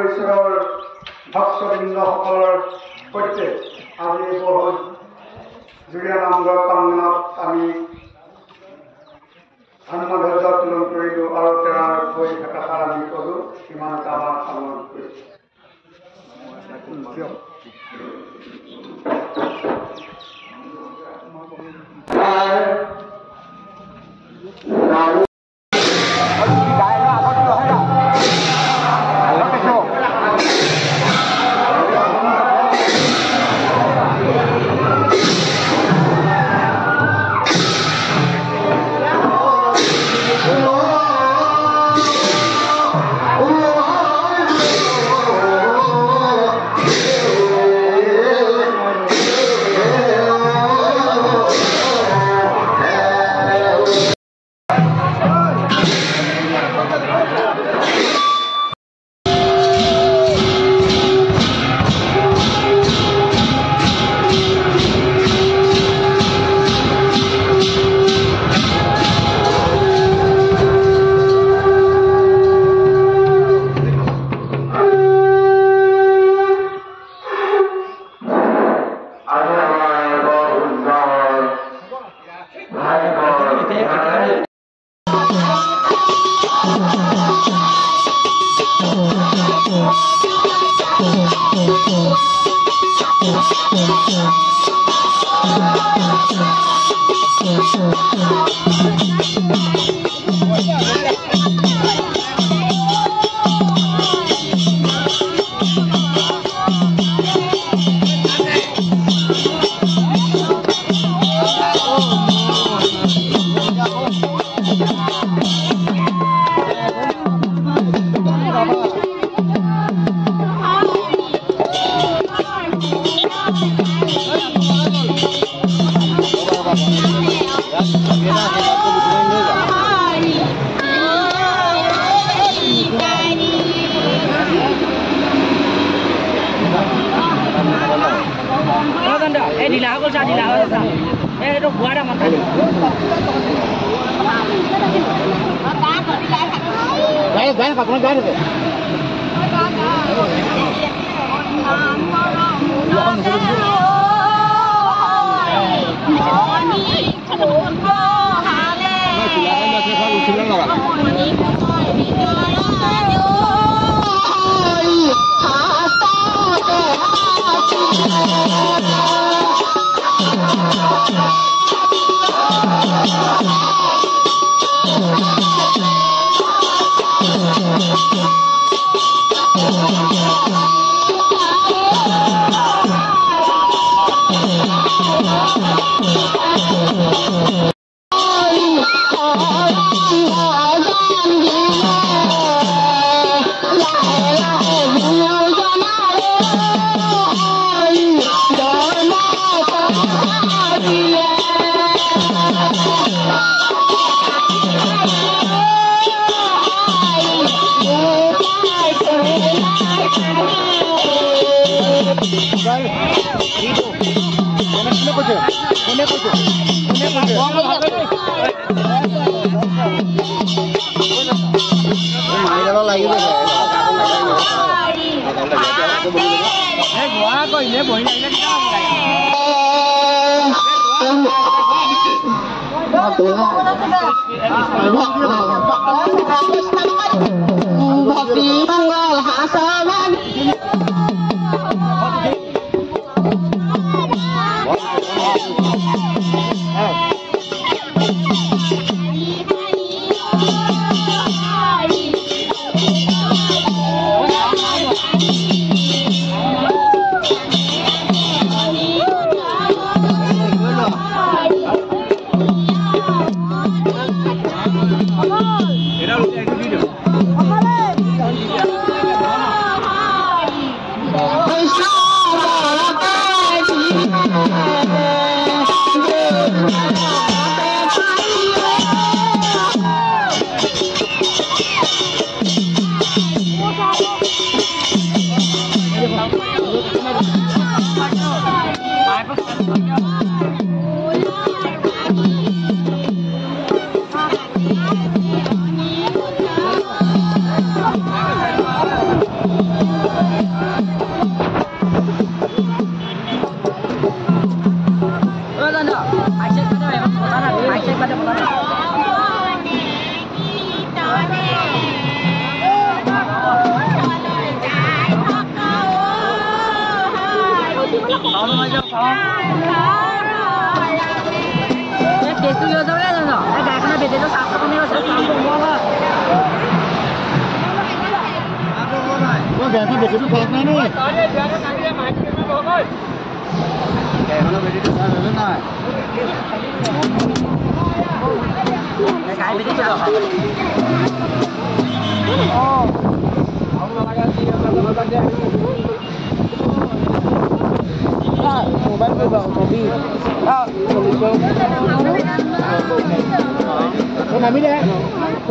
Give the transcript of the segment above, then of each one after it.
ঈশ্বৰৰ ভক্তবৃন্দসকলৰ সৈতে আজি বহুত জুৰীয়া নামঘৰ প্ৰাংগণত আমি ধৰ্মধ্বজ উত্তোলন কৰিলোঁ আৰু তেওঁৰ হৈ একাষাৰ আমি ক'লোঁ ইমানতে আমাৰ সামৰণি কৰিছোঁ।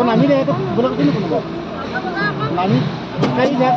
Nami deh, belum kesini kan? Nami, kayak ini.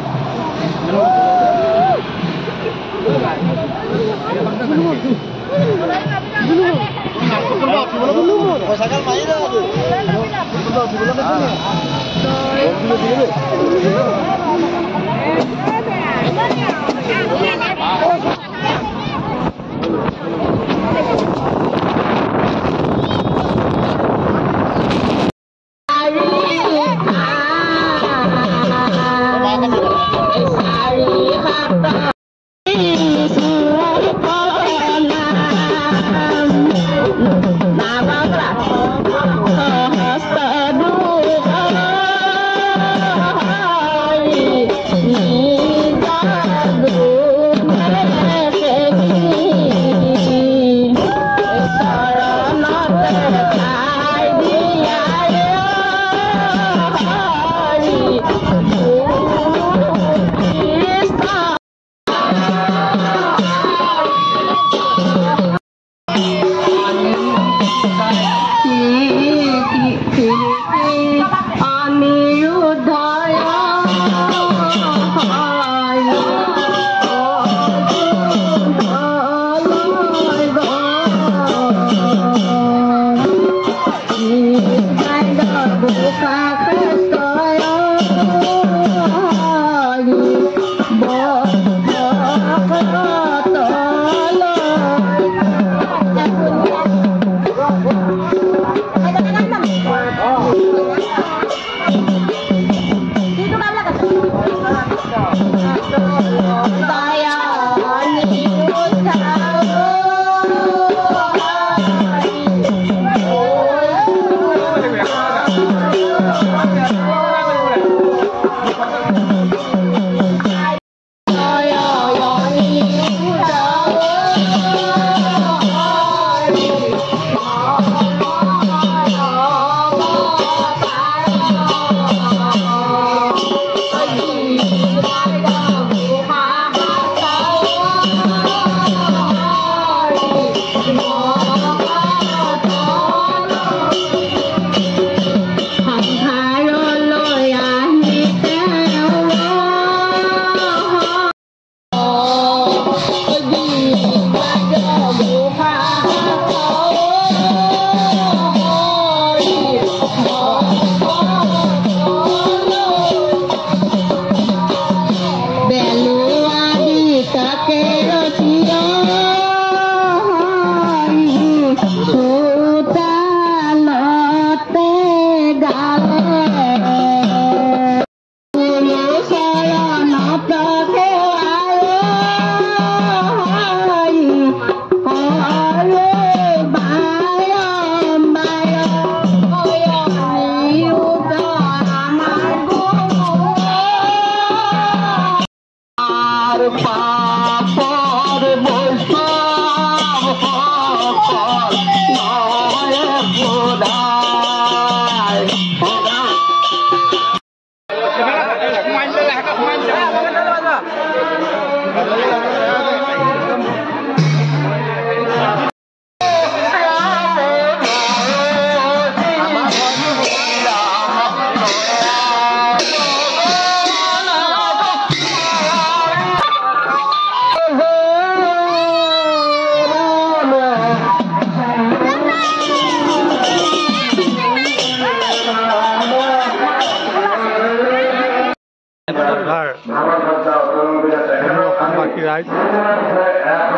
অসমবাসী ৰাইজ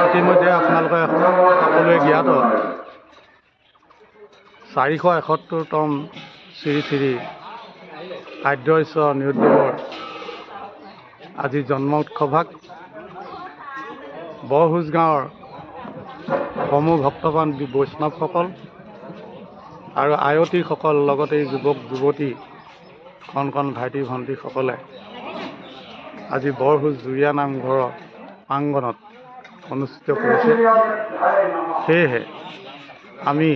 ইতিমধ্যে আপোনালোকে সকলোৱে জ্ঞাত 471তম শ্ৰী শ্ৰী আদ্য ঈশ্বৰ নিৰুদ্দেৱৰ আজি জন্ম উৎসৱভাগ বৰভোজ গাঁৱৰ সমূহ ভক্তবান বৈষ্ণৱসকল আৰু আয়তীসকল লগতে যুৱক যুৱতী কণ কণ ভাইটি ভণ্টিসকলে আজি বৰভোজ জুৰীয়া নামঘৰৰ প্ৰাংগণত অনুষ্ঠিত কৰিছে। সেয়েহে আমি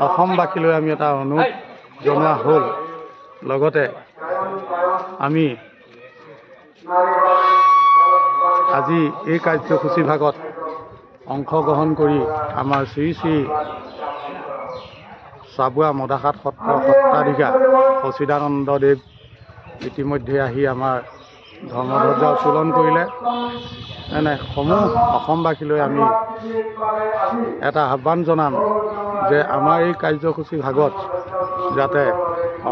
অসমবাসীলৈ আমি এটা অনুৰোধ জনোৱা হ'ল। লগতে আমি আজি এই কাৰ্যসূচী ভাগত অংশগ্ৰহণ কৰি আমাৰ শ্ৰী শ্ৰী চাবুৱা মদাখাত সত্ৰ সত্ৰাধিকাৰ সচিদানন্দদেৱ ইতিমধ্যে আহি আমাৰ ধৰ্মধ্বজা উত্তোলন কৰিলে। এনে সমূহ অসমবাসীলৈ আমি এটা আহ্বান জনাম যে আমাৰ এই কাৰ্যসূচী ভাগত যাতে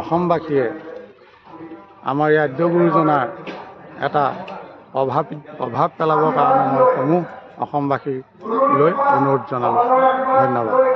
অসমবাসীয়ে আমাৰ এই আদ্য গুৰুজনাৰ এটা প্ৰভাৱ পেলাবৰ কাৰণে মই সমূহ অসমবাসীলৈ অনুৰোধ জনালোঁ। ধন্যবাদ।